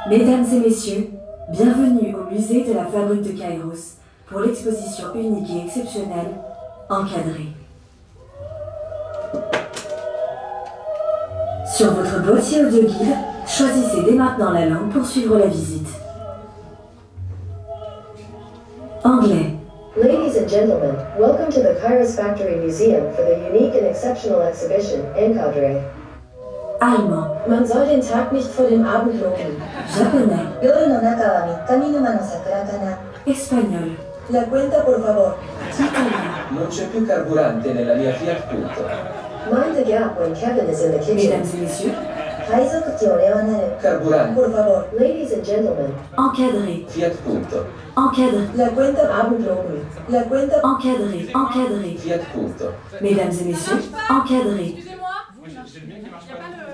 Mesdames et messieurs, bienvenue au musée de la fabrique de Kairos pour l'exposition unique et exceptionnelle Encadré. Sur votre boîtier audio guide, choisissez dès maintenant la langue pour suivre la visite. Anglais. Ladies and gentlemen, welcome to the Kairos Factory Museum for the unique and exceptional exhibition Encadré. Allemand. Man soll den Tag nicht vor dem Abend loben. Japonais. Espagnol. La cuenta por favor. Italien. Non c'è più carburante nella mia Fiat Punto. Mind the gap when Kevin is in the kitchen. Mesdames et messieurs, Carburante. Por favor. Ladies and gentlemen, encadré, Fiat Punto. encadré, la cuenta Abendloben. La cuenta encadré, encadré. Fiat Punto. Mesdames et messieurs, encadré. Excusez-moi. Il n'y a pas le...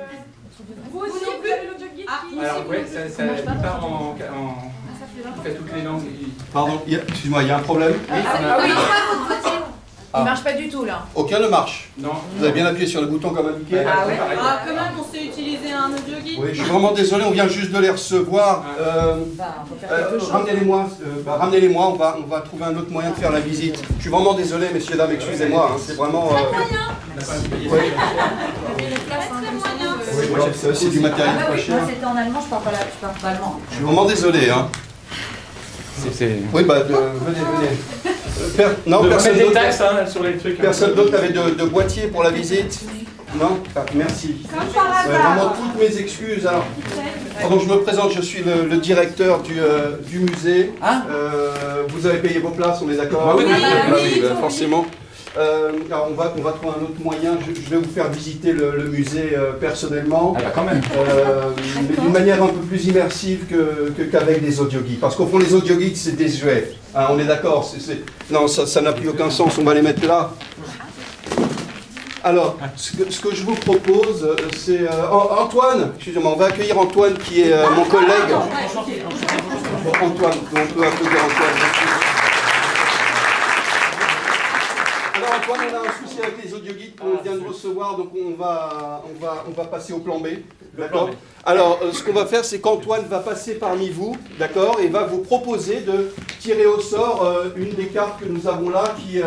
Vous aussi, vous avez l'audio guide qui... Alors oui, ça part en... Il fait toutes les langues. Pardon, excuse-moi, il y a un problème. Ah oui, votre boîtier. Il marche pas du tout là. Aucun ne marche. Non. Vous avez bien appuyé sur le bouton comme indiqué. Ah ouais. Ah quand même, on sait utiliser un audio guide. Oui, je suis vraiment désolé, on vient juste de les recevoir. Ramenez-les-moi, ramenez-les-moi, on va trouver un autre moyen de faire la visite. Je suis vraiment désolé, messieurs, dames, excusez-moi, hein, c'est vraiment... Oui. C'est du matériel pas cher. Moi c'était en allemand, je parle pas allemand. Je suis vraiment désolé, hein. Oui, bah, venez. Non, personne d'autre. Sur les trucs. Personne d'autre n'avait de boîtier pour la visite? Non? Ah, merci. Vraiment toutes mes excuses. Alors, pardon, je me présente, je suis le directeur du musée. Vous avez payé vos places, on est d'accord? Oui, forcément. Alors on va trouver un autre moyen. Je vais vous faire visiter le musée personnellement, quand même. mais d'une manière un peu plus immersive qu'avec des audioguides. Parce qu'au fond, les audioguides, c'est désuet. Hein, on est d'accord. Non, ça n'a plus aucun sens. On va les mettre là. Alors, ce que je vous propose, c'est... Antoine, excusez-moi, on va accueillir Antoine qui est mon collègue. Antoine, on peut applaudir Antoine. Alors Antoine, on a un souci avec les audioguides qu'on vient de recevoir, donc on va passer au plan B. D'accord. Alors, ce qu'on va faire, c'est qu'Antoine va passer parmi vous, d'accord, et va vous proposer de tirer au sort une des cartes que nous avons là qui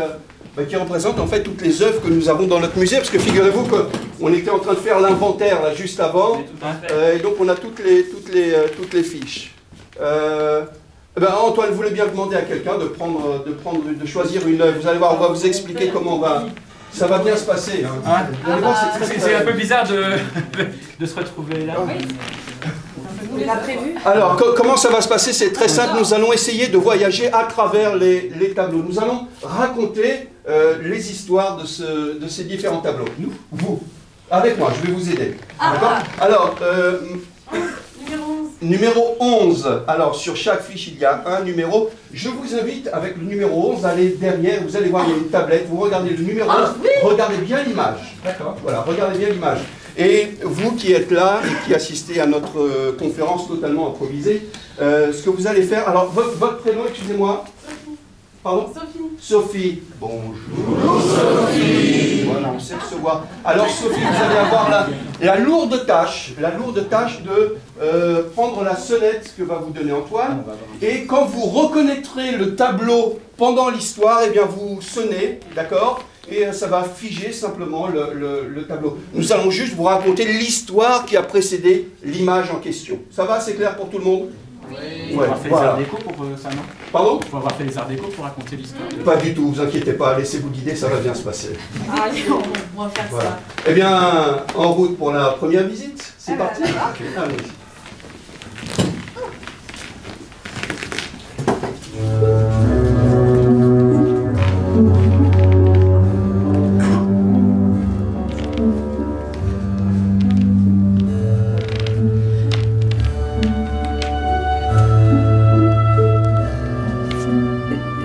représente en fait toutes les œuvres que nous avons dans notre musée, parce que figurez-vous qu'on était en train de faire l'inventaire là juste avant, et donc on a toutes les fiches. Antoine voulait bien demander à quelqu'un de choisir une œuvre. Vous allez voir, on va vous expliquer comment ça va bien se passer. Hein. C'est un peu bizarre de se retrouver là. Vous l'avez prévu? Alors, comment ça va se passer? C'est très simple. Nous allons essayer de voyager à travers les tableaux. Nous allons raconter les histoires de ces différents tableaux. Nous, vous, avec moi, je vais vous aider. D'accord? Alors, numéro 11. Alors, sur chaque fiche, il y a un numéro. Je vous invite, avec le numéro 11, à aller derrière. Vous allez voir, il y a une tablette. Vous regardez le numéro 11. Regardez bien l'image. D'accord. Voilà, regardez bien l'image. Et vous qui êtes là et qui assistez à notre conférence totalement improvisée, ce que vous allez faire... Alors, votre prénom, excusez-moi. Pardon? Sophie. Bonjour Sophie. Voilà, on sait recevoir. Alors Sophie, vous allez avoir la lourde tâche de prendre la sonnette que va vous donner Antoine. Et quand vous reconnaîtrez le tableau pendant l'histoire, eh bien vous sonnez, d'accord? Et ça va figer simplement le tableau. Nous allons juste vous raconter l'histoire qui a précédé l'image en question. Ça va, c'est clair pour tout le monde? Il faut avoir fait les arts déco pour ça, non? Pardon? Il faut avoir fait les arts déco pour raconter l'histoire. Pas du tout, vous inquiétez pas, laissez-vous guider, ça va bien se passer. Allez, on va faire ça. Eh bien, en route pour la première visite, c'est parti. Allez.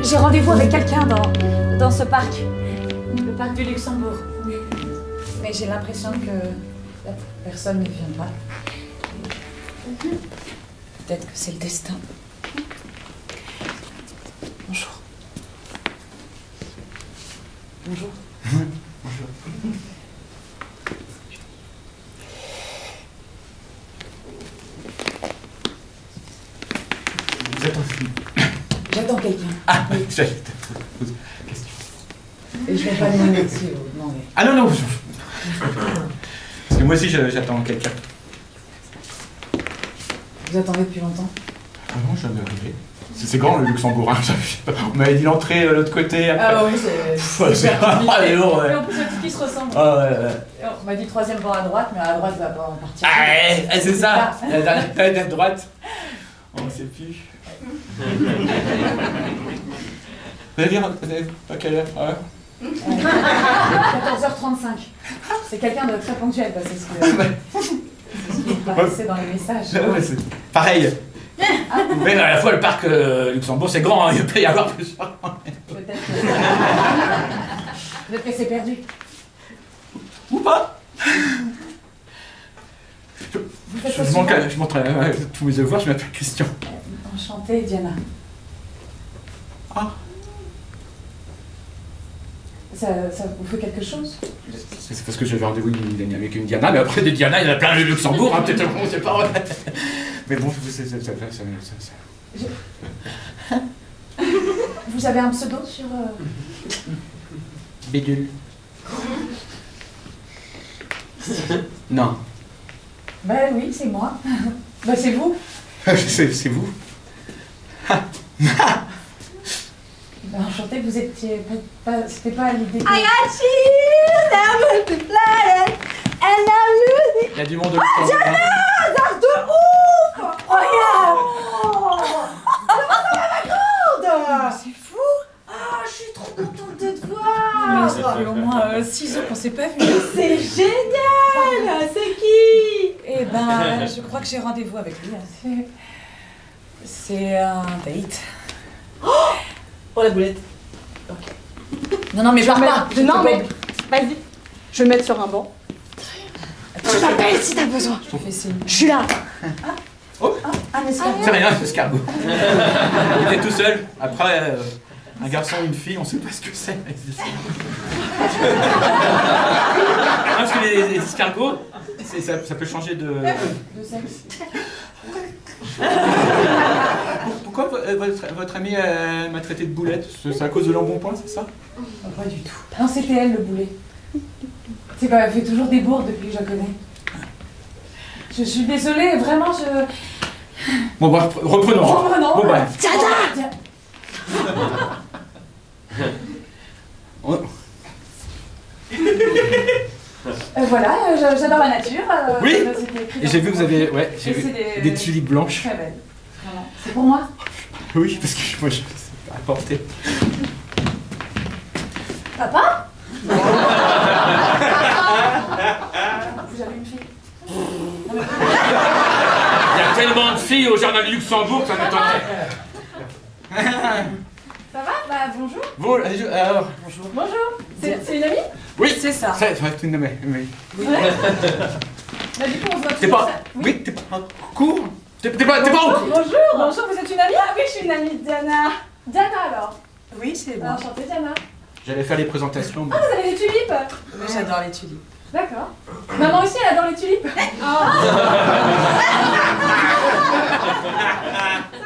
J'ai rendez-vous avec quelqu'un dans ce parc, le parc du Luxembourg. Mais j'ai l'impression que la personne ne vient pas. Peut-être que c'est le destin. Bonjour. Bonjour. Bonjour. Ah, j'allais te poser une question. Et je vais pas demander dessus, non mais... Ah non, non, parce que moi aussi j'attends quelqu'un. Vous attendez depuis longtemps? Ah non, je viens d'arriver. C'est grand le Luxembourg, hein. On m'avait dit l'entrée de l'autre côté. Ah oui, c'est lourd, ouais. Et en plus, le petit se ressemble. Ah ouais, ouais. On m'a dit 3e banc à droite, mais à droite, va pas en partir. Ah, c'est ça. La droite. On ne sait plus. Vous avez à quelle heure? 14h35. C'est quelqu'un de très ponctuel, parce que c'est ce qui paraissait dans les messages. Ouais, c'est pareil. Mais à la fois, le parc Luxembourg, c'est grand, hein, il peut y avoir plusieurs. Peut-être que c'est perdu. Ou pas. Je montre tous mes devoirs, je m'appelle Christian. Enchantée, Diana. Ah. Ça vous fait quelque chose? C'est parce que j'avais rendez-vous avec une Diana, mais après des Diana, il y en a plein le Luxembourg, hein, peut-être on sait pas. Mais bon, Vous avez un pseudo sur... Bidule. Non. Bah oui, c'est moi. Bah c'est vous. C'est vous. Bah, enchantée que vous étiez pas... C'était pas l'idée de... Il y a du monde au Luxembourg. Diana, d'art de ouf! Regarde! C'est fou! Ah, je suis trop contente de te voir! Mais ça fait au moins 6 ans qu'on s'est pas vu. C'est génial! C'est qui? Eh ben, je crois que j'ai rendez-vous avec lui. C'est un date. Oh la boulette. Non, mais pars pas! Non mais, vas-y. Je vais me mettre sur un banc. Tu m'appelles si t'as besoin. Je te fais signe. Je suis là. Oh. Un escargot. C'est rien, c'est escargot. Il était tout seul. Après, un garçon ou une fille, on sait pas ce que c'est. Parce que les escargots, ça peut changer de sexe. Pourquoi votre amie m'a traité de boulette? C'est à cause de l'embonpoint, c'est ça? Pas du tout. Non, c'était elle le boulet. C'est quoi, elle fait toujours des bourdes depuis que je la connais. Je suis désolée, vraiment, je... Bon bah, reprenons. Bon bah. Tada! Voilà, j'adore la nature. Oui. C'était Et j'ai vu que vous avez j'ai Et vu c'est des tulipes blanches. Très belles. Vraiment. C'est pour moi? Oui, parce que moi je sais pas porter. Papa? Vous avez une fille? Il y a tellement de filles au jardin du Luxembourg que ça m'étonnerait. Ça va? Bah bonjour. Bon, alors, bonjour. Bonjour. C'est une amie? Oui, C'est ça. C'est une de mes. Oui. Ouais. Bah du coup on se voit T'es toujours pas. ça. Oui, t'es pas en cours? T'es pas en cours? Bonjour. Bonjour, vous êtes une amie? Ah oui, je suis une amie de Diana. Diana alors? Oui, c'est moi. Enchantée Diana. J'allais faire les présentations. Ah, vous avez des tulipes? Oui, j'adore les tulipes. D'accord. Maman aussi, elle adore les tulipes. Ça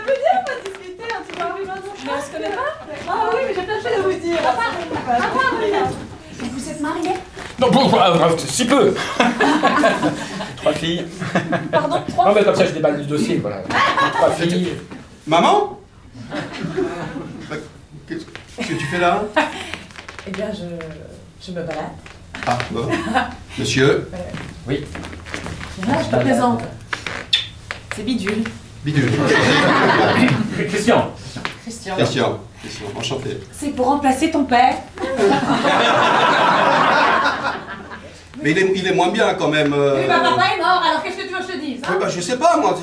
veut dire pas discuter, hein, tu vois, oui, maman. Mais on se connaît pas? Ah oui, mais j'ai plein de choses à vous dire. Vous êtes mariés? Non, bon, si peu. 3 filles. Pardon, 3? Non, mais comme ça, je déballe du dossier, voilà. 3 filles. Maman? Qu'est-ce que tu fais là? Eh bien, je me balade. Ah, bon. Monsieur? Oui. Là, je te présente. C'est Bidule. Bidule. Christian. Christian, enchanté. C'est pour remplacer ton père. Mais il est moins bien quand même. Oui, bah papa est mort, alors qu'est-ce que tu veux que je te dise, hein? Oui, bah, je sais pas, moi.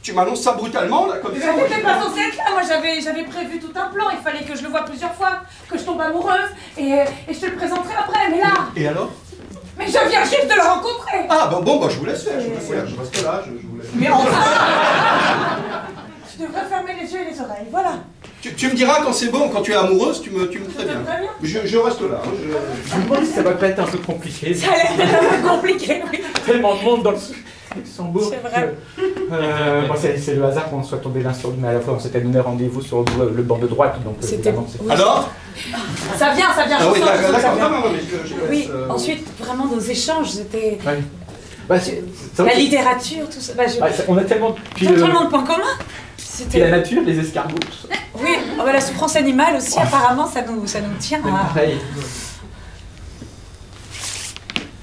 Tu m'annonces ça brutalement, là, comme ça. Mais t'étais pas censé être là, moi j'avais prévu tout un plan, il fallait que je le voie plusieurs fois, que je tombe amoureuse, et je te le présenterai après, mais là... Et alors? Mais je viens juste de le rencontrer. Ah, bon, bah, je vous laisse faire, je reste là, je vous laisse. Mais enfin Tu devrais fermer les yeux et les oreilles, voilà. Tu me diras quand c'est bon, quand tu es amoureuse, tu me préviens. Je reste là. Hein, Je me demande si ça va pas être un peu compliqué. Ça a l'air un peu compliqué, oui. Tellement de monde dans le... Luxembourg. C'est vrai. Bon, c'est le hasard qu'on soit tombé l'un sur l'autre, mais à la fois on s'était donné rendez-vous sur le bord de droite, donc C'était- évidemment, c'est- oui. Alors Ça vient, Ah oui, je sens, d'accord, ça vient. non, mais je Oui, laisse, ensuite, vraiment, nos échanges, c'était Ouais. Bah, c'est vrai la que- littérature, tout ça. Bah, on a tellement. Puis, tellement de points communs. puis la nature, les escargots, tout ça. Oui, oh, bah, la souffrance animale aussi, apparemment, ça nous tient Mais à... pareil.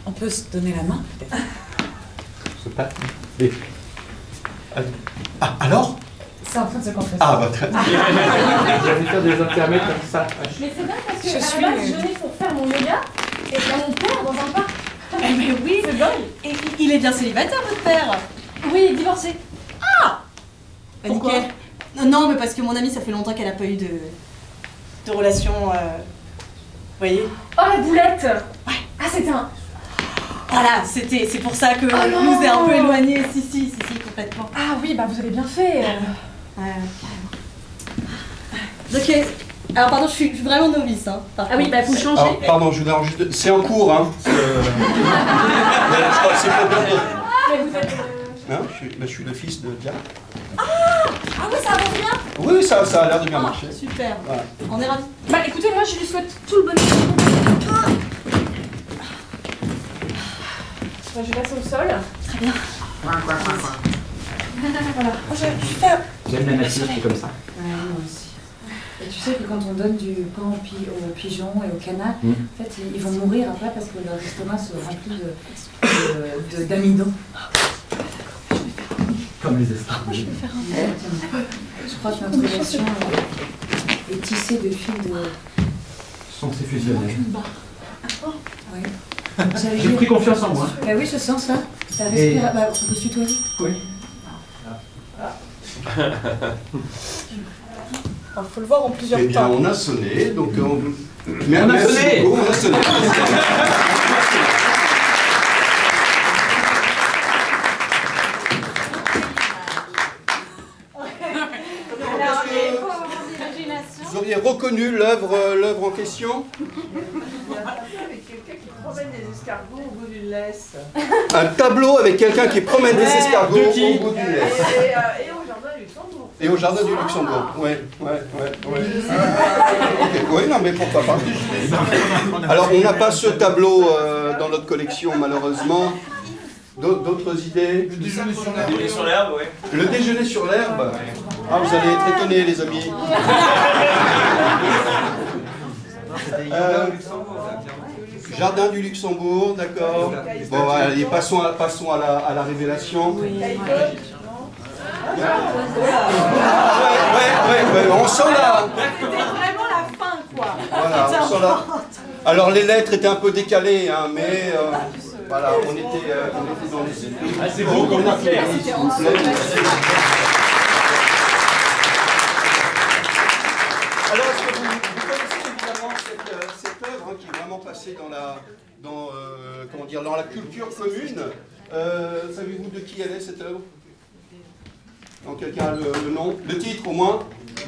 On peut se donner la main, peut-être. C'est pas. Mais- Ah, alors C'est en train de se confesser. Ah, bah, très bien. J'allais faire des intermèdes comme ça. Mais c'est bien parce que Je à la suis- base, je venais pour faire mon yoga et il y a mon père dans un parc. Eh mais oui, C'est dingue. et il est bien célibataire, votre père. Oui, divorcé. Bah, Pourquoi nickel. Non, mais parce que mon amie, ça fait longtemps qu'elle a pas eu de relation. Vous voyez. Oh la boulette. Ah c'était un. Voilà, c'est pour ça que Oh non. nous est un peu éloignés. Si, complètement. Ah oui, bah vous avez bien fait. Carrément. Donc, alors pardon, je suis vraiment novice, hein. par Ah oui, contre. bah faut changer. Alors, pardon, je vous dérange juste. C'est en cours, hein. Je crois que c'est pour bientôt. Mais vous êtes. Hein, je suis le fils de Diana. Ah oui, ça avance bien. Oui, ça a l'air de bien marcher. Super. Voilà. On est ravis. Bah écoutez, moi je lui souhaite tout le bonheur. Moi, je vais passer au sol. Voilà. Oh, je fais... J'aime la nature, c'est comme ça. Ouais, moi aussi. Et tu sais que quand on donne du pain aux pigeons et aux canards, en fait, ils vont mourir après parce que leur estomac se remplit d'amidon. Comme les escargots. Je crois que notre relation est tissée de fils de... Sont ces fusionnels. Oui. J'ai pris confiance en moi. Bah oui, je sens ça. Ça Et- respire. Bah, on peut se tutoyer. Oui. Il faut le voir en plusieurs Eh bien, temps. on a sonné, donc On a merci sonné. beaucoup, on a sonné. Vous auriez reconnu l'œuvre en question? Un tableau avec quelqu'un qui promène des escargots de qui au bout d'une laisse. Et au jardin du Luxembourg. Et au jardin du Luxembourg. Ouais. Ok, oui, non, mais pourquoi pas. Alors, on n'a pas ce tableau dans notre collection, malheureusement. D'autres idées? Le déjeuner sur l'herbe, ouais. Le déjeuner sur l'herbe? Ah, vous allez être étonnés, les amis. Jardin du Luxembourg, d'accord. Bon, allez, passons à la révélation. Ouais, on sent la... C'était vraiment la fin, quoi. Voilà, on sent la... Alors, les lettres étaient un peu décalées, hein, mais... voilà, on était dans les... Ah, c'est beaucoup plus clair. Alors, est-ce que vous connaissez évidemment cette œuvre hein, qui est vraiment passée dans la culture commune? Savez-vous de qui elle est, cette œuvre? Donc, quelqu'un a le nom? Le titre, au moins?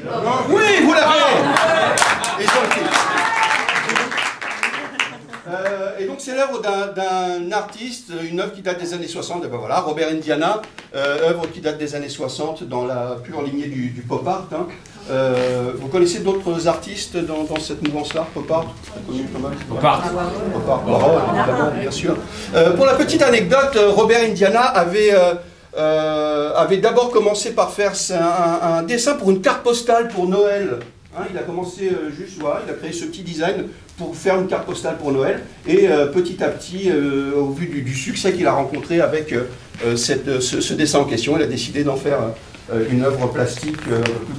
Non. Oui, vous l'avez! Et sur le titre. Et donc c'est l'œuvre d'un artiste, une œuvre qui date des années 60, et ben voilà, Robert Indiana, œuvre qui date des années 60 dans la pure lignée du pop art. Hein. Vous connaissez d'autres artistes dans cette mouvance-là, pop art? Pop art. Pop art, évidemment, bien sûr. Pour la petite anecdote, Robert Indiana avait d'abord commencé par faire un dessin pour une carte postale pour Noël. Hein, il a commencé juste, voilà, il a créé ce petit design pour faire une carte postale pour Noël. Et petit à petit, au vu du succès qu'il a rencontré avec ce dessin en question, il a décidé d'en faire une œuvre plastique plus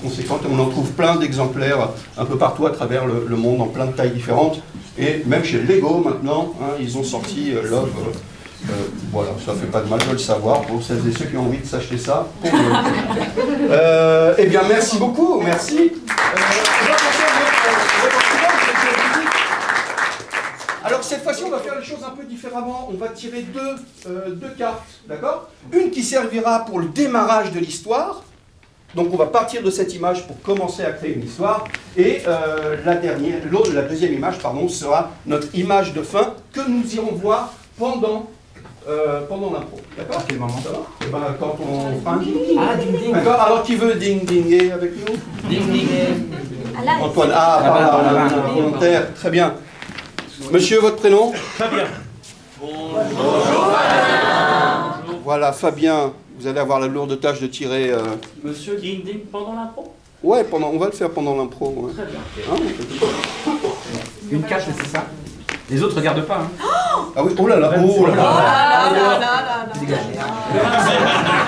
conséquente. On en trouve plein d'exemplaires un peu partout à travers le monde, en plein de tailles différentes. Et même chez Lego maintenant, hein, ils ont sorti l'œuvre. Voilà, ça fait pas de mal de le savoir pour celles et ceux qui ont envie de s'acheter ça. Eh bien, merci beaucoup, merci. Alors cette fois-ci, on va faire les choses un peu différemment. On va tirer deux cartes, d'accord? Une qui servira pour le démarrage de l'histoire. Donc on va partir de cette image pour commencer à créer une histoire. Et la deuxième image, pardon, sera notre image de fin que nous irons voir pendant pendant l'impro. D'accord? À quel moment? Ça va? Eh ben, quand on fera un ding-ding. Ah, ding-ding. D'accord? Alors, qui veut ding-dinguer avec nous? Ding-ding. Antoine, là, volontaire. Très bien. Monsieur, votre prénom? Fabien. Bonjour. Voilà, Fabien, vous allez avoir la lourde tâche de tirer... Monsieur ding-ding pendant l'impro? Ouais, on va le faire pendant l'impro. Ouais. Très bien. Hein? Une cache, c'est ça? Les autres regardent pas. Hein. Ah oui, oh là là, oh là là. Dégagez.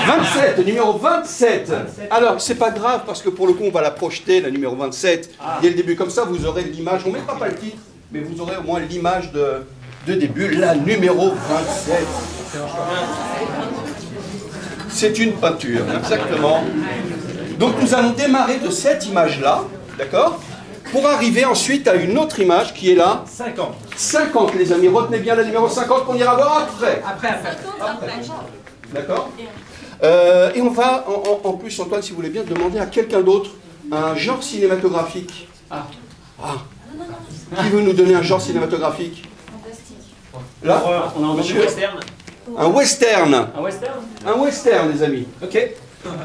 27, numéro 27. Alors, c'est pas grave parce que pour le coup, on va la projeter, la numéro 27, dès le début. Comme ça, vous aurez l'image. On ne mettra pas le titre, mais vous aurez au moins l'image de début, la numéro 27. C'est une peinture, exactement. Donc, nous allons démarrer de cette image-là, d'accord? Pour arriver ensuite à une autre image qui est là. 50. 50, les amis. Retenez bien la numéro 50 qu'on ira voir après. Après. D'accord? Et on va, en plus, Antoine, si vous voulez bien, demander à quelqu'un d'autre un genre cinématographique. Ah. Qui veut nous donner un genre cinématographique? Fantastique. Là, On a entendu monsieur. western. Un western. Un western? Un western, les amis. Ok.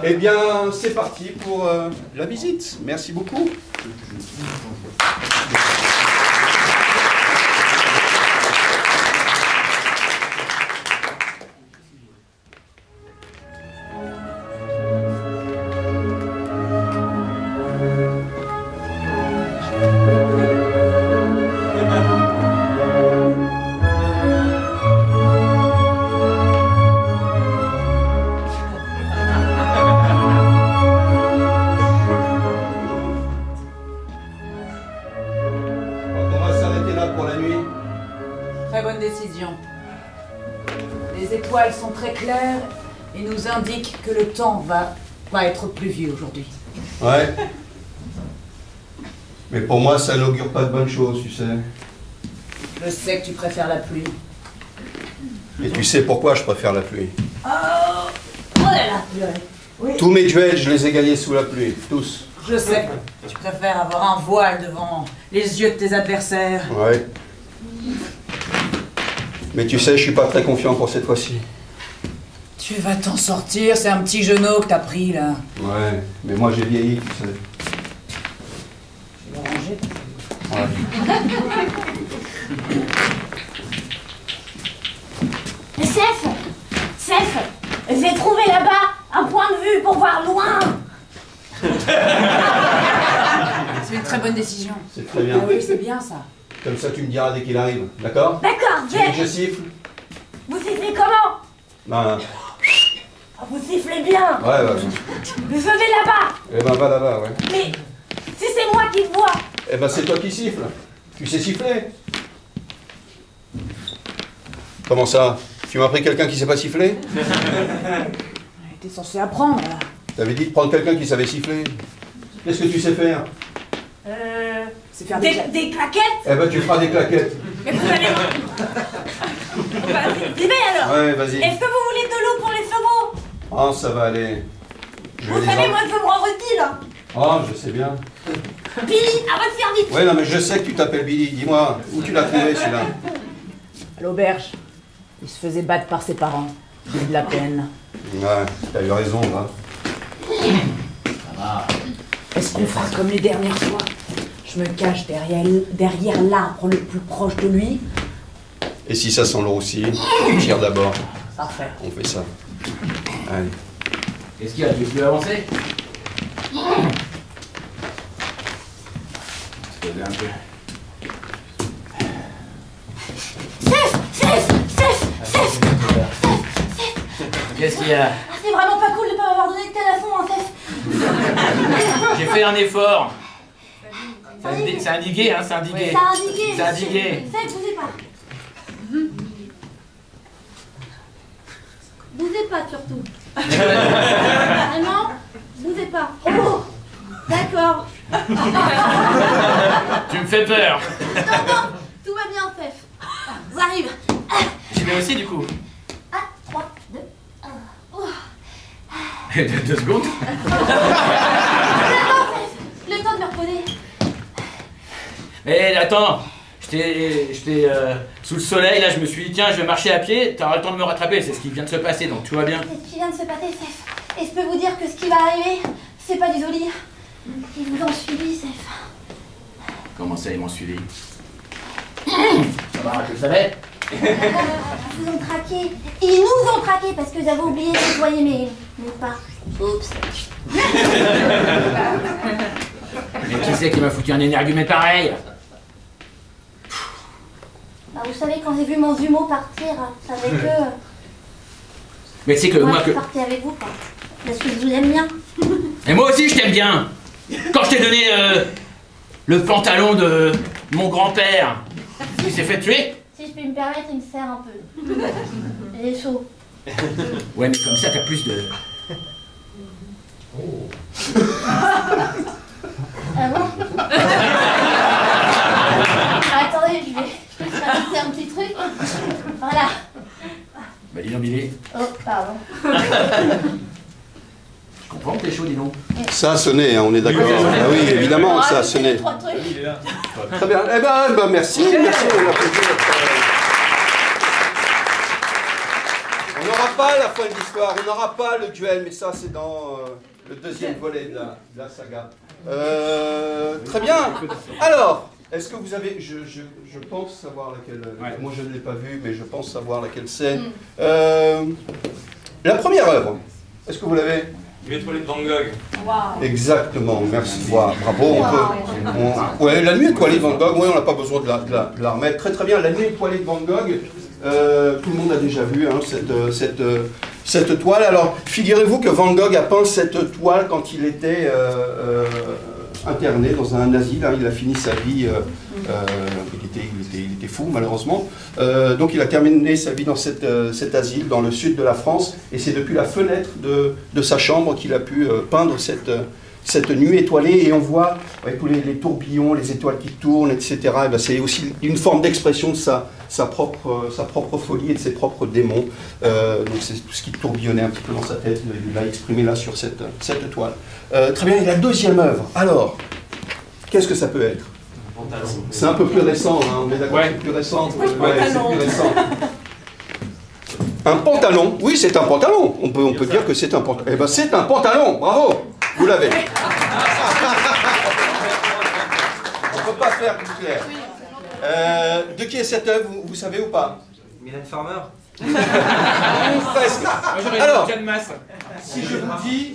Eh bien, c'est parti pour la visite. Merci beaucoup. Les étoiles sont très claires et nous indiquent que le temps va être pluvieux aujourd'hui. Ouais. Mais pour moi, ça n'augure pas de bonnes choses, tu sais. Je sais que tu préfères la pluie. Et tu sais pourquoi je préfère la pluie. Oh là là, purée. Oui. Tous mes duels, je les ai gagnés sous la pluie. Tous. Je sais. Tu préfères avoir un voile devant les yeux de tes adversaires. Ouais. Mais tu sais, je suis pas très confiant pour cette fois-ci. Tu vas t'en sortir, c'est un petit genou que t'as pris là. Ouais, mais moi j'ai vieilli, tu sais. Tu vas ranger. Ouais. Seth, j'ai trouvé là-bas un point de vue pour voir loin. C'est une très bonne décision. C'est très bien. Ah oui, c'est bien ça. Comme ça, tu me diras dès qu'il arrive, d'accord? D'accord, Tu veux que je siffle? Vous sifflez comment? Ben, Vous sifflez bien. ouais. Je vais là-bas. Eh ben, va là-bas, ouais. Mais si c'est moi qui te vois. Eh ben, c'est toi qui siffles. Tu sais siffler? Comment ça? Tu m'as pris quelqu'un qui sait pas siffler? T'es censé apprendre là. T'avais dit de prendre quelqu'un qui savait siffler. Qu'est-ce que tu sais faire? C'est faire Des claquettes. Eh ben, tu feras des claquettes. Mais vous allez voir. J'y vais alors. Ouais, vas-y. Est-ce que vous voulez de l'eau pour les chevaux? Oh, ça va aller. Vous savez, moi je veux me rendre utile. Oh, je sais bien. Billy, à votre service. Ouais, non, mais je sais que tu t'appelles Billy. Dis-moi, où tu l'as trouvé, celui-là? À l'auberge. Il se faisait battre par ses parents. J'ai eu de la peine. Ouais, t'as eu raison, là. Est-ce qu'on fera comme les dernières fois? Je me cache derrière l'arbre le plus proche de lui. Et si ça sent le roussi, tu tires d'abord. Parfait. On fait ça. Allez. Qu'est-ce qu'il y a? Tu veux avancer? Un peu. Qu'est-ce qu'il y a? C'est vraiment pas cool de pas m'avoir donné de téléphone en fait. J'ai fait un effort. C'est indiqué, hein, c'est indiqué. Ça a indiqué. C'est indiqué. Seth, bougez pas. Bougez pas surtout. Vraiment, bougez pas. Oh, d'accord. Tu me fais peur. Non, tout va bien, Seth. J'arrive. J'y vais aussi du coup. 3, 2, 1. Oh. 2 secondes. Le temps de me reposer. Mais attends, je t'ai sous le soleil, là je me suis dit tiens je vais marcher à pied, t'auras le temps de me rattraper, c'est ce qui vient de se passer donc tout va bien. C'est ce qui vient de se passer, Seth. Et je peux vous dire que ce qui va arriver, c'est pas du joli. Ils vous ont suivi, Seth. Comment ça ils m'ont suivi? Ça va, je le savais. Ils vous ont traqué. Ils nous ont traqué parce que vous avez oublié de nettoyer mes pas. Oups. Mais qui c'est qui m'a foutu un énergumène pareil? Bah, vous savez, quand j'ai vu mon jumeau partir avec eux, Mais c'est que moi je suis partie avec vous, quoi. Parce que je vous aime bien. Et moi aussi je t'aime bien. Quand je t'ai donné le pantalon de mon grand-père, il s'est fait tuer. Si je puis me permettre, il me sert un peu. Il est chaud. Ouais mais comme ça t'as plus de... Ah bon? Attendez, je vais se rajouter un petit truc. Voilà. Bah dis donc Billy. Oh, pardon. Je comprends que t'es chaud dis donc. Ça a sonné, hein, on est d'accord. Ah oui, évidemment, ça a sonné. Trois trucs. Très bien. Eh ben, merci. Merci. On n'aura pas la fin de l'histoire, on n'aura pas le duel, mais ça c'est dans le deuxième volet de la saga. Très bien. Alors, est-ce que vous avez... Je pense savoir laquelle... Moi je ne l'ai pas vue, mais je pense savoir laquelle c'est. La première œuvre, est-ce que vous l'avez? Nuit étoilée de Van Gogh. Wow. Exactement, merci. Wow, bravo. Ouais, la nuit étoilée de Van Gogh, ouais, on n'a pas besoin de la remettre. Très très bien, la nuit étoilée de Van Gogh. Tout le monde a déjà vu hein, cette toile. Alors, figurez-vous que Van Gogh a peint cette toile quand il était interné dans un asile. Hein, il a fini sa vie, il était fou malheureusement. Donc il a terminé sa vie dans cet asile dans le sud de la France. Et c'est depuis la fenêtre de sa chambre qu'il a pu peindre cette nuit étoilée, et on voit tous les tourbillons, les étoiles qui tournent, etc. Et ben, c'est aussi une forme d'expression de sa propre folie et de ses propres démons. Donc c'est tout ce qui tourbillonnait un petit peu dans sa tête, il l'a exprimé là sur cette toile. Très bien, et la deuxième œuvre, alors, qu'est-ce que ça peut être? C'est un peu plus récent, hein, on est d'accord, c'est plus récent. Ouais, c'est plus récent. Un pantalon, oui c'est un pantalon, on peut dire que c'est un pantalon. Eh ben c'est un pantalon, bravo, vous l'avez. On ne peut pas faire plus clair. De qui est cette œuvre, vous savez ou pas? Mylène Farmer. Presque. Alors, si je vous dis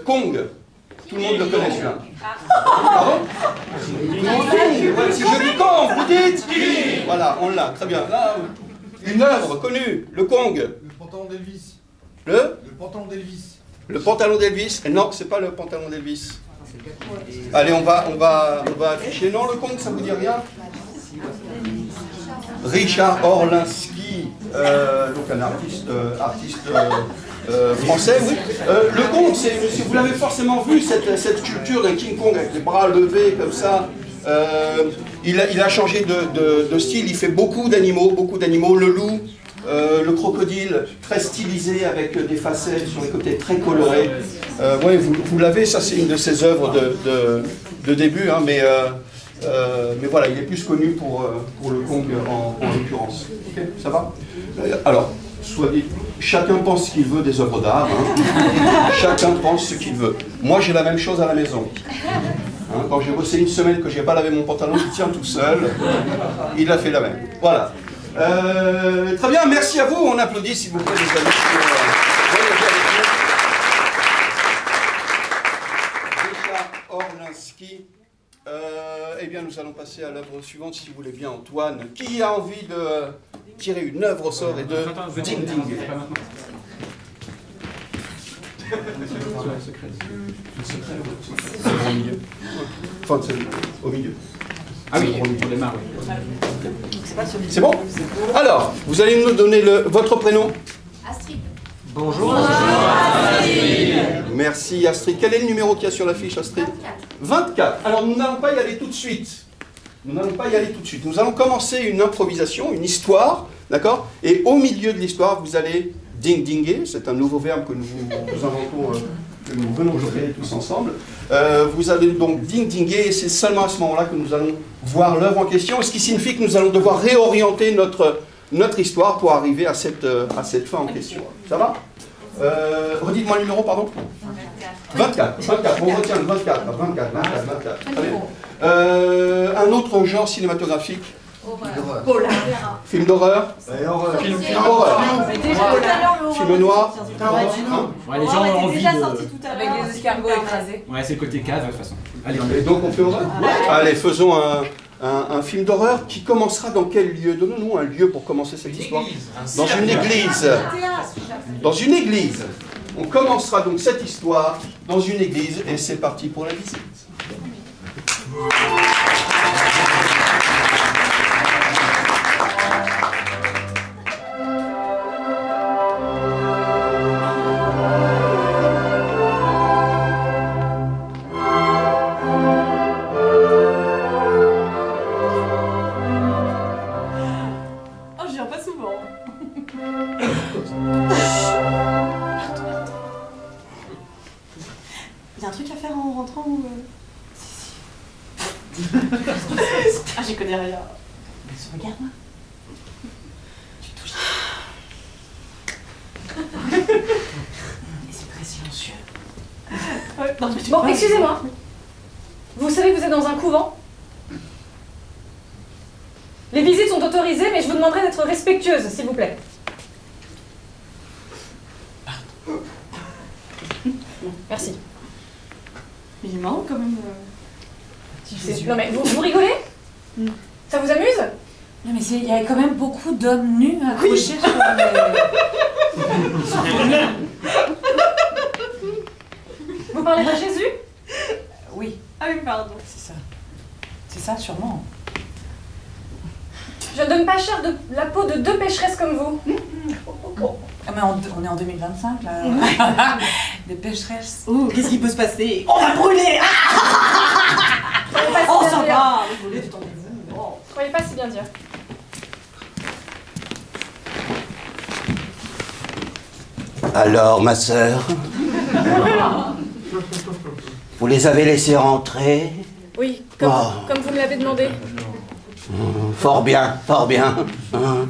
Kong, tout le monde le connaît celui-là. Pardon? Si je dis Kong, vous dites? Voilà, on l'a, très bien. Là, une œuvre connue, le Kong. Le pantalon d'Elvis. Le pantalon d'Elvis. Le pantalon d'Elvis. Non, c'est pas le pantalon d'Elvis. Allez, on va afficher. Non, le Kong, ça vous dit rien? Richard Orlinski, donc un artiste français, oui. Le Kong, vous l'avez forcément vu, cette sculpture d'un King Kong avec les bras levés comme ça. Il a changé de style, il fait beaucoup d'animaux, le loup, le crocodile, très stylisé avec des facettes sur les côtés très colorés. Ouais, vous l'avez, ça c'est une de ses œuvres de début, hein, mais voilà, il est plus connu pour le Kong en l'occurrence. Ok, ça va? Alors, chacun pense ce qu'il veut des œuvres d'art, hein. Chacun pense ce qu'il veut. Moi j'ai la même chose à la maison. Hein, quand j'ai bossé une semaine que je n'ai pas lavé mon pantalon, il tient tout seul. Il a fait la même. Voilà. Très bien, merci à vous. On applaudit s'il vous plaît les amis. Richard Orlinski. Eh bien, nous allons passer à l'œuvre suivante, si vous voulez bien, Antoine. Qui a envie de tirer une œuvre au sort et de ding-ding? Au milieu. Enfin, au milieu. Ah oui, on démarre. C'est bon? Alors, vous allez nous donner votre prénom? Astrid. Bonjour. Merci Astrid. Quel est le numéro qu'il y a sur la fiche, Astrid? 24. Alors, nous n'allons pas y aller tout de suite. Nous allons commencer une improvisation, une histoire, d'accord? Et au milieu de l'histoire, vous allez ding-dinguer. C'est un nouveau verbe que nous inventons que nous venons de créer tous ensemble. Vous allez donc ding-dinguer et c'est seulement à ce moment-là que nous allons voir l'œuvre en question, ce qui signifie que nous allons devoir réorienter notre histoire pour arriver à cette fin en question. Ça va? Redites-moi le numéro, pardon. 24. On retient le 24. 24. Très bien. Un autre genre cinématographique. Film d'horreur. Film d'horreur. Film noir. Ouais, les gens ont envie de... Avec les escargots écrasés. Ouais, c'est le côté cave, de toute façon. Allez, Et donc on fait horreur. Allez, faisons un film d'horreur qui commencera dans quel lieu? Donnons-nous un lieu pour commencer cette histoire. Dans une église. Dans une église. On commencera donc cette histoire dans une église et c'est parti pour la visite. Oh, je viens pas souvent. Il y a un truc à faire en rentrant ou... Ah, j'y connais rien. Regarde-moi. Tu touches. Et c'est très silencieux. Ouais, non, mais Bon, excusez-moi. Vous savez que vous êtes dans un couvent? Les visites sont autorisées, mais je vous demanderai d'être respectueuse, s'il vous plaît. Merci. Mais il est marrant quand même. Non mais vous rigolez? Ça vous amuse? Non mais il y a quand même beaucoup d'hommes nus accrochés sur les... Vous parlez de Jésus? Oui. Ah oui, pardon. C'est ça. C'est ça, sûrement. Je ne donne pas cher de la peau de deux pécheresses comme vous. Ah mais on est en 2025 là. Des pécheresses. Oh, qu'est-ce qui peut se passer? On va brûler. Oh, ça va. Brûler, détendez-vous. Oh. Croyez pas si bien dire. Alors, ma sœur, vous les avez laissés rentrer? Oui, comme vous me l'avez demandé. Fort bien, fort bien. Hein?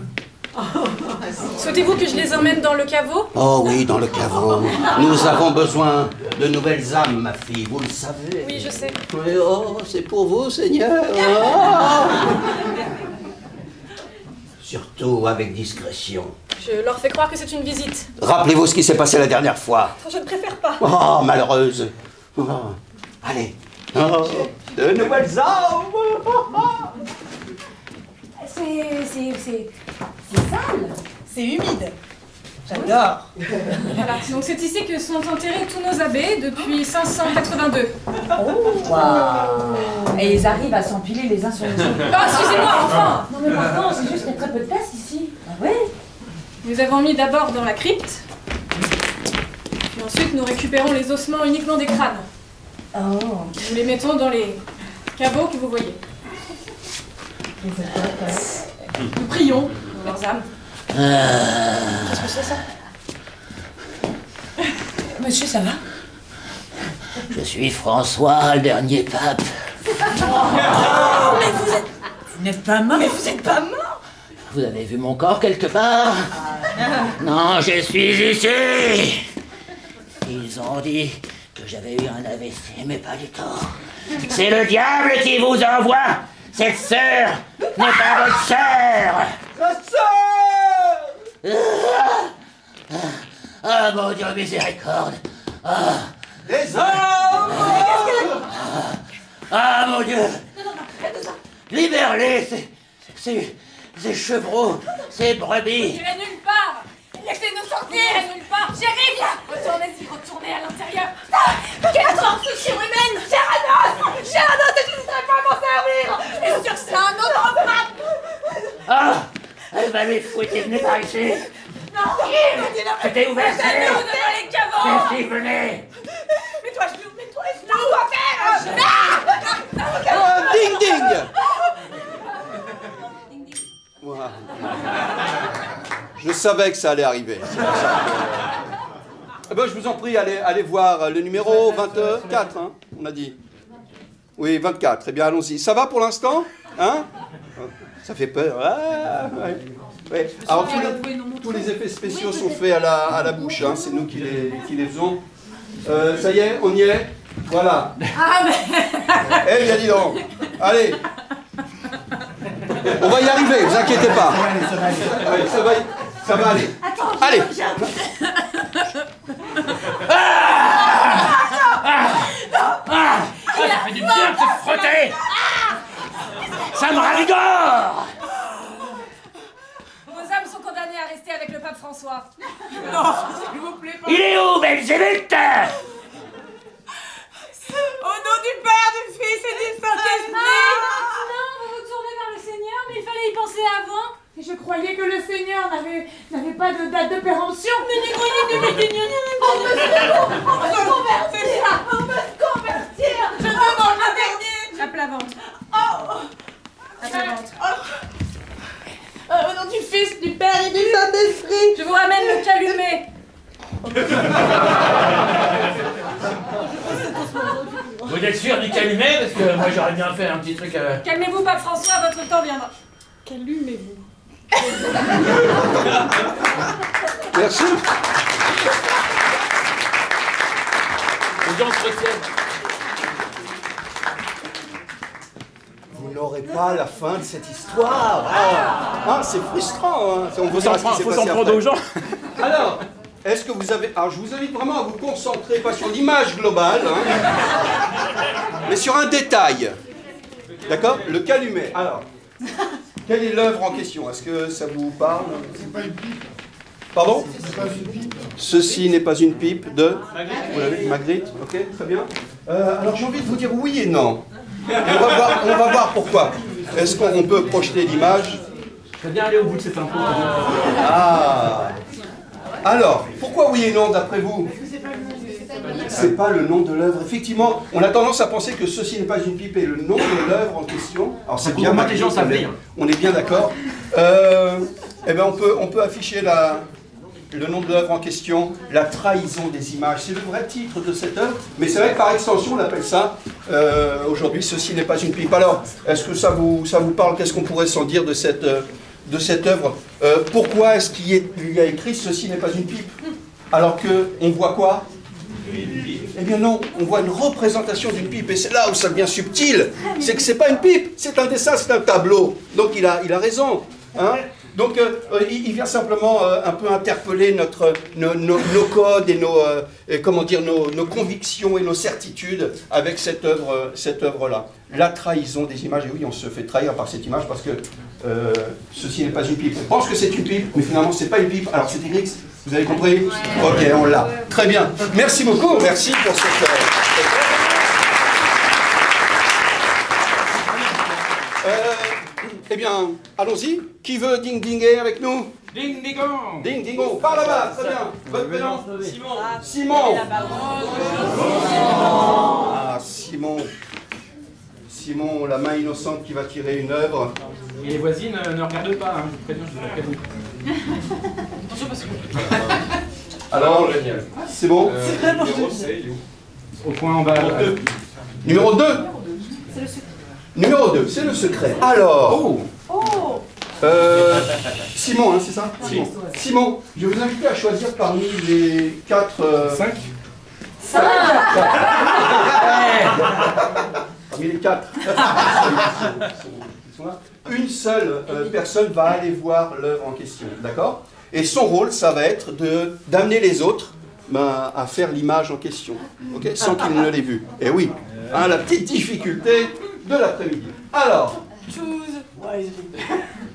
Souhaitez-vous que je les emmène dans le caveau? Oh oui, dans le caveau. Nous avons besoin de nouvelles âmes, ma fille, vous le savez. Oui, je sais. Oui, oh, c'est pour vous, Seigneur. Oh. Surtout avec discrétion. Je leur fais croire que c'est une visite. Rappelez-vous ce qui s'est passé la dernière fois. Je ne préfère pas. Oh, malheureuse. Oh. Allez. Oh. De nouvelles âmes. C'est sale. C'est humide. J'adore. Voilà. Donc c'est ici que sont enterrés tous nos abbés depuis 582. Oh, wow. Et ils arrivent à s'empiler les uns sur les autres. Ah, excusez-moi, enfin. Non mais pardon, c'est juste qu'il y a très peu de place ici. Ah ouais. Nous avons mis d'abord dans la crypte. Puis ensuite nous récupérons les ossements uniquement des crânes. Oh. Nous les mettons dans les caveaux que vous voyez. Nous prions pour leurs âmes. Qu'est-ce que c'est ça? Monsieur, ça va? Je suis François, le dernier pape. Oh, mais vous n'êtes pas mort? Mais vous êtes pas mort? Vous avez vu mon corps quelque part? Non, je suis ici. Ils ont dit que j'avais eu un AVC, mais pas du tout. C'est le diable qui vous envoie. Cette sœur n'est pas votre sœur. Sa sœur! Ah, mon Dieu, miséricorde. Ah. Les hommes! Ah, mon Dieu. Libère-les, ces chevreaux, ces brebis. J'irai nulle part. Laissez-nous sortir. J'irai nulle part. J'arrive là. Retournez à l'intérieur. Quelle torture surhumaine. Cheranos, je n'hésiterai pas à m'en servir. Je suis sûre que c'est un autre pape. Ah, elle va les fouetter, venez par ici. Non. C'était ouvert. Laissez-nous devant les caveaux. Merci, venez. Mets-toi à genoux. Quoi faire? Ding ding. Voilà. Je savais que ça allait arriver. C'est pour ça Eh ben, je vous en prie, allez voir le numéro 24, hein, on a dit. Oui, 24. Eh bien, allons-y. Ça va pour l'instant, hein? Ça fait peur. Ah, ouais. Ouais. Alors, tous les effets spéciaux sont faits à la bouche, hein. C'est nous qui les faisons. Ça y est, on y est. Voilà. Ah, mais... Eh bien, dis donc. Allez. On va y arriver, vous inquiétez pas. Ouais, ça va aller. Attends, allez. Ça fait du bien de se frotter. Ça me ravigore. Vos âmes sont condamnées à rester avec le pape François. Non, s'il vous plaît, pas. Il est où, Belzébuth? Au nom du Père, du Fils et du Saint-Esprit. Non, vous vous tournez vers le Seigneur, mais il fallait y penser avant. Et je croyais que le Seigneur n'avait pas de date de péremption. On peut se convertir. C'est ça. On peut se convertir. Je demande le dernier. Tape la vente. Tape la vente. Au nom du Fils, du Père et du Saint-Esprit. Je vous ramène le calumet. Vous êtes sûr du calumet? Parce que moi j'aurais bien fait un petit truc. Calmez-vous, pape François, votre temps viendra. Calumez-vous. Merci. Les gens se retiennent. Vous n'aurez pas la fin de cette histoire. Ah, c'est frustrant. Hein. On faut s'en prendre aux gens. Alors, est-ce que vous avez... Alors, je vous invite vraiment à vous concentrer, pas sur l'image globale, hein, mais sur un détail. D'accord? Le calumet. Alors, quelle est l'œuvre en question? Est-ce que ça vous parle? C'est pas une pipe. Pardon? C'est pas une pipe. Ceci n'est pas une pipe de... Vous l'avez? Magritte. Ok, très bien. Alors, j'ai envie de vous dire oui et non. Et on va voir pourquoi. Est-ce qu'on peut projeter l'image? Je vais bien aller au bout de cette info. Ah. Alors, pourquoi oui et non d'après vous? C'est pas le nom de l'œuvre. Effectivement, on a tendance à penser que ceci n'est pas une pipe et le nom de l'œuvre en question. Alors c'est bien, les gens savent lire. On est bien d'accord. Eh ben on peut afficher le nom de l'œuvre en question, la trahison des images. C'est le vrai titre de cette œuvre, mais c'est vrai que par extension on appelle ça aujourd'hui ceci n'est pas une pipe. Alors, est-ce que ça vous parle? Qu'est-ce qu'on pourrait s'en dire de cette œuvre? Pourquoi est-ce qu'il y a écrit ceci n'est pas une pipe? Alors qu'on voit quoi? Eh bien non, on voit une représentation d'une pipe, et c'est là où ça devient subtil. C'est que c'est pas une pipe, c'est un dessin, c'est un tableau. Donc il a raison. Hein? Donc il vient simplement un peu interpeller nos codes et nos convictions et nos certitudes avec cette œuvre-là. La trahison des images, et oui, on se fait trahir par cette image parce que ceci n'est pas une pipe. On pense que c'est une pipe, mais finalement c'est pas une pipe. Alors c'est écrit, vous avez compris? Ok, on l'a. Très bien. Merci beaucoup, merci pour cette... Eh bien, allons-y. Qui veut ding-dinguer avec nous? Ding-dingong. Ding-dingong. Par là-bas, très bien. Votre prénom? Simon. Simon. Ah, Simon. Simon, la main innocente qui va tirer une œuvre. Et les voisines ne regardent pas, hein. Je vous préviens. Attention parce que... Alors, c'est bon? Au point en bas. Numéro 2. C'est le secret. Numéro 2, c'est le secret. Alors, Simon, hein, c'est ça? Simon. Simon, je vais vous inviter à choisir parmi les 4... 5 Parmi les 4. Une seule personne va aller voir l'œuvre en question, d'accord? Et son rôle, ça va être d'amener les autres à faire l'image en question, okay, sans qu'ils ne l'aient vue. Et oui, hein, la petite difficulté de l'après-midi. Alors,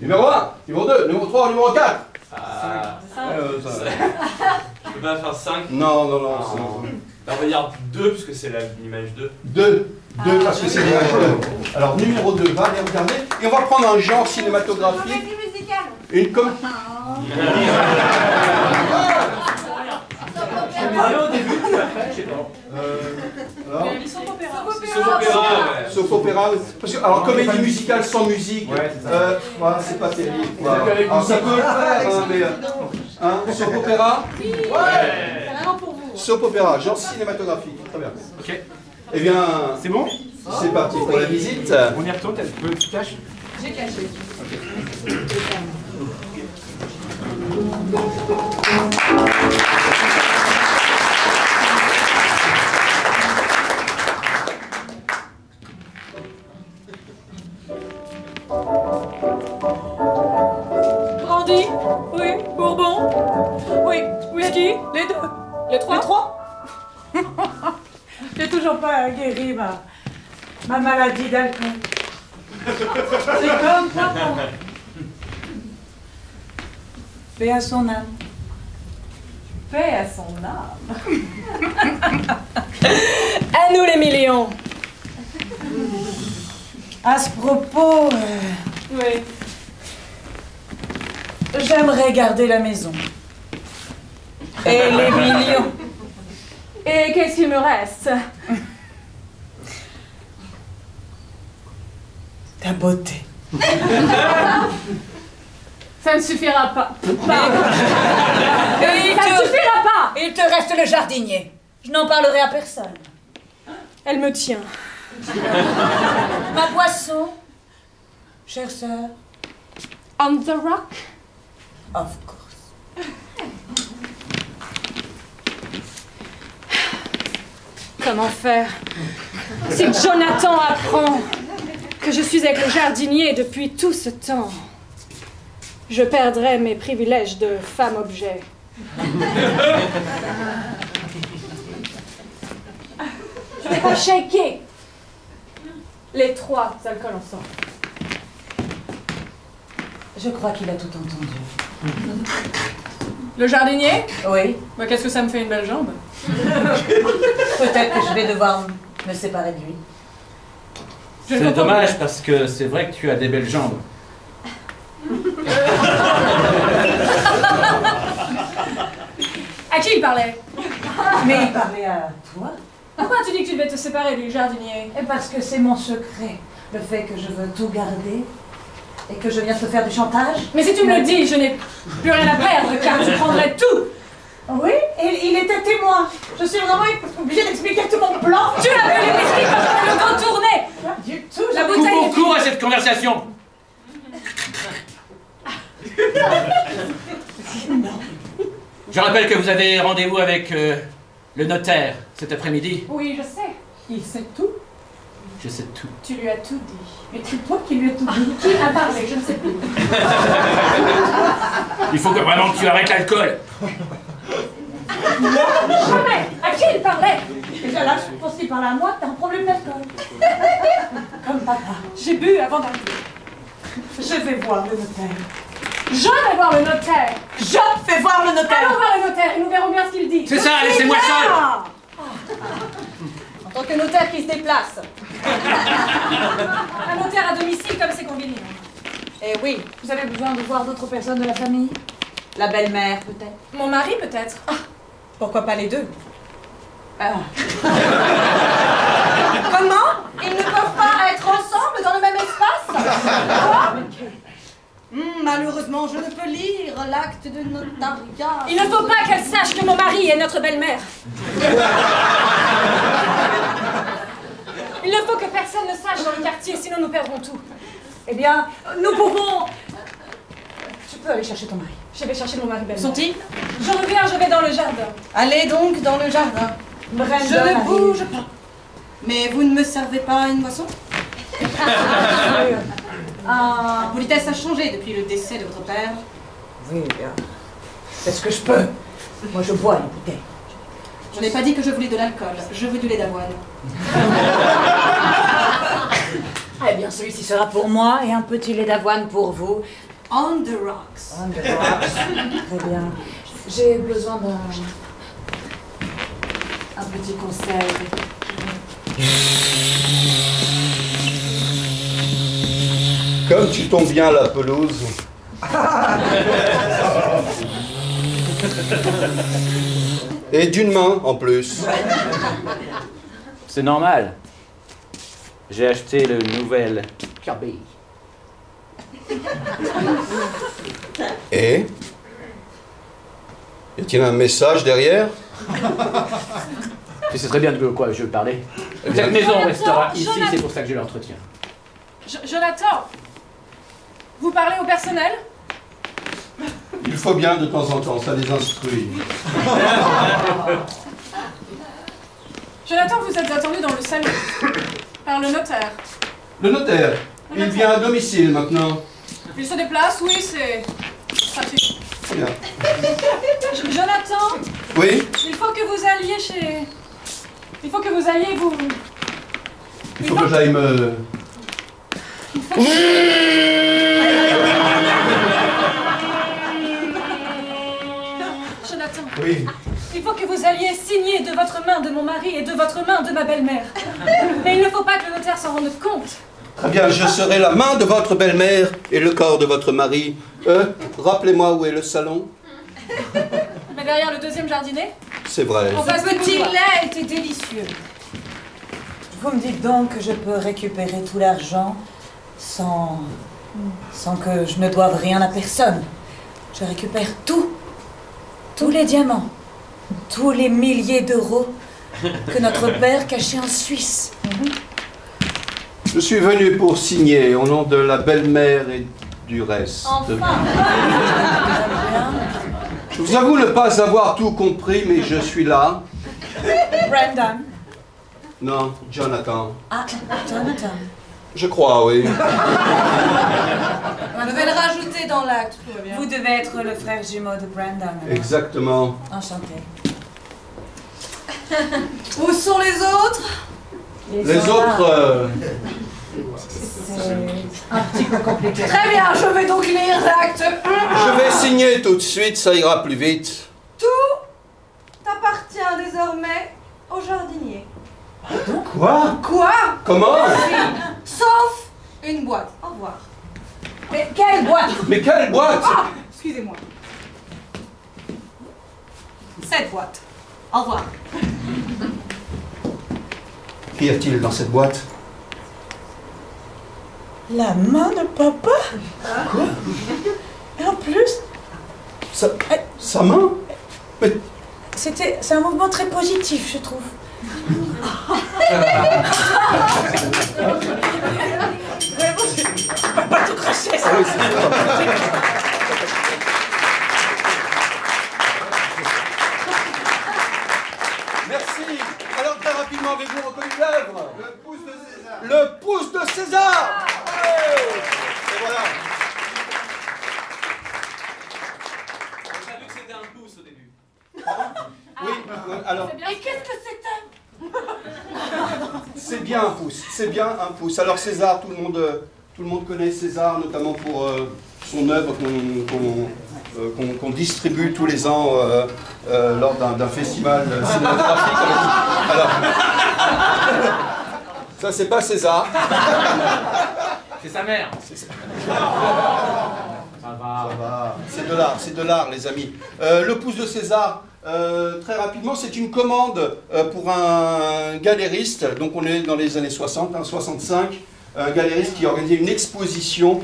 numéro 1, numéro 2, numéro 3, numéro 4. Je peux pas faire 5. Non. On va dire 2 parce que c'est l'image 2. 2 parce que c'est l'image 2. Alors numéro 2, va aller regarder. Et on va prendre un genre cinématographique. Une comme... Soap opéra. Parce que, alors, comédie musicale sans musique, voilà, c'est pas terrible. Voilà. Alors, ça peut le faire, hein, mais. Soap opéra. C'est vraiment pour vous. Soap opéra, genre cinématographique. Très bien. Ok. Eh bien, c'est bon? C'est parti pour la visite. On y retourne, tu caches? J'ai caché. Brandy? Oui. Bourbon? Oui. Whisky? Les deux. Les trois? Les trois? J'ai toujours pas guéri ma maladie d'alcool. C'est comme papa. Paix à son âme. Paix à son âme. À nous les millions. À ce propos, Oui. j'aimerais garder la maison. Et les millions. Et qu'est-ce qu'il me reste? Ta beauté. Ça ne suffira pas. Et Ça ne suffira pas. Il te reste le jardinier. Je n'en parlerai à personne. Elle me tient. Ma boisson, chère sœur. On the rock? Of course. Comment faire si Jonathan apprend que je suis avec le jardinier depuis tout ce temps? Je perdrai mes privilèges de femme-objet. Je vais pas shaker les trois alcools ensemble. Je crois qu'il a tout entendu. Le jardinier? Oui. Bah, qu'est-ce que ça me fait une belle jambe? Peut-être que je vais devoir me séparer de lui. C'est dommage parce que c'est vrai que tu as des belles jambes. À qui il parlait? Mais il parlait à toi. Pourquoi tu dis que tu devais te séparer du jardinier? Et parce que c'est mon secret. Le fait que je veux tout garder et que je viens te faire du chantage. Mais si tu me le dis, je n'ai plus rien à perdre car je prendrai tout. Oui, et il était témoin. Je suis vraiment obligée d'expliquer tout mon plan. Tu l'as vu les whisky quand je le dos tourné? Pas du tout. La Coupe bouteille au est cours à cette conversation. Je rappelle que vous avez rendez-vous avec le notaire cet après-midi. Oui, je sais. Il sait tout. Je sais tout. Tu lui as tout dit. Et c'est toi qui lui as tout dit. Qui a parlé? Je ne sais plus. Il faut que vraiment que tu arrêtes l'alcool. Jamais. À qui il parlait? Déjà là, je pense qu'il parlait à moi, t'as un problème d'alcool. Comme papa. J'ai bu avant d'arriver. Je vais voir le notaire. Je vais voir le notaire. Je vais voir le notaire. Allons voir le notaire et nous verrons bien ce qu'il dit. C'est ça, laissez-moi seul. En tant que notaire qui se déplace. Un notaire à domicile comme c'est convenu. Eh oui, vous avez besoin de voir d'autres personnes de la famille? La belle-mère, peut-être? Mon mari, peut-être. Ah, pourquoi pas les deux? Ah. Comment? Ils ne peuvent pas être ensemble dans le même espace? Quoi? Malheureusement, je ne peux lire l'acte de notariat. Il ne faut pas qu'elle sache que mon mari est notre belle-mère. Il ne faut que personne ne sache dans le quartier, sinon nous perdrons tout. Eh bien, nous pouvons... Tu peux aller chercher ton mari. Je vais chercher mon mari belle-mère. Sont-ils? Je reviens, je vais dans le jardin. Allez donc dans le jardin. Je ne bouge pas. Mais vous ne me servez pas une boisson? Ah, politesse a changé depuis le décès de votre père. Oui, bien. C'est ce que je peux. Moi, je bois une bouteille. Je n'ai pas dit que je voulais de l'alcool. Je veux du lait d'avoine. Eh bien, celui-ci sera pour moi et un petit lait d'avoine pour vous. On the rocks. On the rocks. Très bien. J'ai besoin d'un petit conseil. Comme tu tombes bien à la pelouse. Et d'une main en plus. C'est normal. J'ai acheté le nouvel Kirby. Et Y a-t-il un message derrière? Tu sais très bien de quoi je parlais. Cette maison restera ici, c'est pour ça que je l'entretiens. Jonathan, vous parlez au personnel? Il faut bien de temps en temps, ça les instruit. Jonathan, vous êtes attendu dans le salon par le notaire. Le notaire, il vient à domicile maintenant. Il se déplace, oui, c'est pratique. Très bien. Jonathan? Oui? Il faut que vous alliez chez... Il faut que vous alliez vous... Il faut que j'aille me... Jonathan. Oui. Il faut que vous alliez signer de votre main de mon mari et de votre main de ma belle-mère. Mais il ne faut pas que le notaire s'en rende compte. Très bien, je serai la main de votre belle-mère et le corps de votre mari. Rappelez-moi où est le salon. Mais derrière le deuxième jardinet. C'est vrai. Ce petit lait était délicieux. Vous me dites donc que je peux récupérer tout l'argent sans que je ne doive rien à personne. Je récupère tout. Tous les diamants. Tous les milliers d'euros que notre père cachait en Suisse. Je suis venu pour signer au nom de la belle-mère et du reste. Enfin. Je vous avoue ne pas avoir tout compris, mais je suis là. Brandon. Non, Jonathan. Ah, Jonathan. Je crois, oui. On devait le rajouter dans l'acte. Vous devez être le frère jumeau de Brandon. Exactement. Enchanté. Où sont les autres? Les autres... C'est un petit peu compliqué. Très bien, je vais donc lire l'acte. Je vais signer tout de suite, ça ira plus vite. Tout appartient désormais au jardinier. Quoi? Quoi? Comment? Sauf une boîte. Au revoir. Mais quelle boîte? Mais quelle boîte? Ah, excusez-moi. Cette boîte. Au revoir. Qu'y a-t-il dans cette boîte? La main de papa? Quoi? Et en plus... Sa main? Mais... C'est un mouvement très positif, je trouve. Pas tout cracher, ça. Merci. Alors très rapidement, avez-vous reconnu l'œuvre? Le pouce de César. Le pouce de César. Ouais. Et voilà. On a vu que c'était un pouce au début. Oui, alors... Et qu'est-ce que c'était? C'est bien un pouce, c'est bien un pouce. Alors César, tout le monde connaît César, notamment pour son œuvre qu'on distribue tous les ans lors d'un festival cinématographique. Alors, ça c'est pas César. C'est sa mère. Ça va. C'est de l'art, les amis. Le pouce de César. Très rapidement, c'est une commande pour un galériste, donc on est dans les années 60, 65, un galériste qui organisait une exposition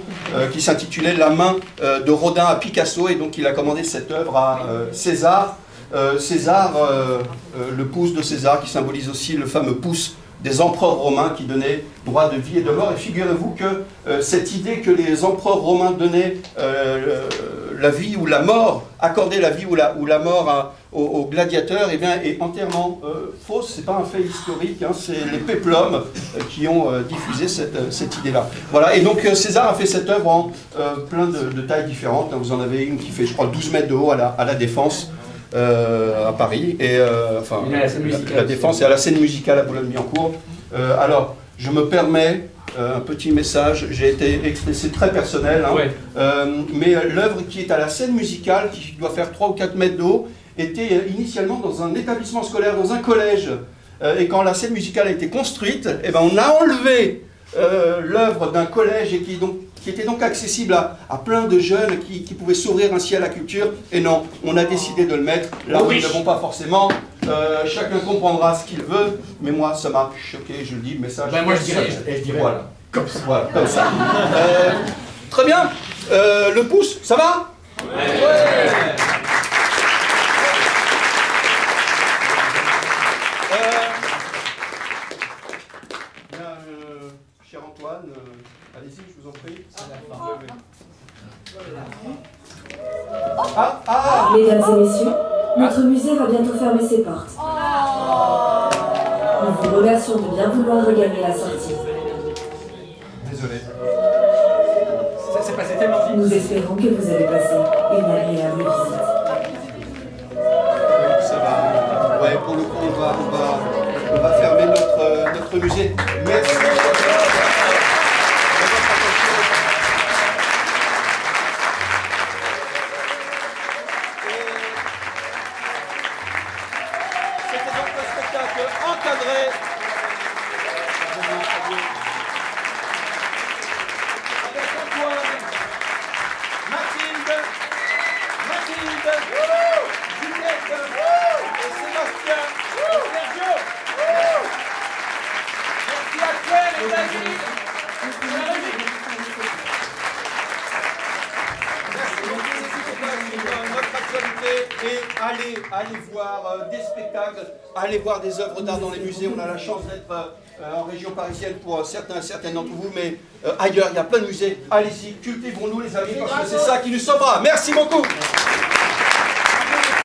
qui s'intitulait La main de Rodin à Picasso, et donc il a commandé cette œuvre à César. Le pouce de César qui symbolise aussi le fameux pouce des empereurs romains qui donnaient droit de vie et de mort. Et figurez-vous que cette idée que les empereurs romains donnaient la vie ou la mort, accordaient la vie ou la mort aux gladiateurs, eh bien, est entièrement fausse. C'est pas un fait historique, hein, c'est les péplums qui ont diffusé cette idée-là. Voilà, et donc César a fait cette œuvre en plein de tailles différentes. Vous en avez une qui fait, je crois, 12 mètres de haut à la Défense. À Paris, et enfin la Défense et à la scène musicale à Boulogne-Billancourt. Alors, je me permets un petit message, j'ai été explicité, c'est très personnel, hein, ouais. Mais l'œuvre qui est à la scène musicale, qui doit faire 3 ou 4 mètres de haut, était initialement dans un établissement scolaire, dans un collège. Et quand la scène musicale a été construite, eh ben, on a enlevé l'œuvre d'un collège et qui était donc accessible à plein de jeunes qui pouvaient s'ouvrir ainsi à la culture. Et non, on a décidé de le mettre là où ils ne vont pas forcément. Chacun comprendra ce qu'il veut, mais moi ça m'a choqué, je le dis, le message. Ben moi je dirais voilà, comme ça. Voilà, comme ça. Très bien. Le pouce, ça va? Ouais. Mesdames et messieurs, notre musée va bientôt fermer ses portes. Nous vous remercions de bien vouloir regagner la sortie. Désolé. Ça s'est passé tellement vite. Nous espérons que vous avez passé une agréable visite. Ça va. Ouais, pour le coup, on va fermer notre musée. Merci. C'était donc le spectacle encadré. Avec Antoine, Mathilde, Juliette et Sébastien et Sergio. Merci à Claire et David. Merci beaucoup, c'était notre actualité. Et allez voir des spectacles, allez voir des œuvres d'art dans les musées. On a la chance d'être en région parisienne pour certaines d'entre vous, mais ailleurs, il y a plein de musées. Allez-y, cultivons-nous les amis, parce que c'est ça qui nous sauvera. Merci beaucoup.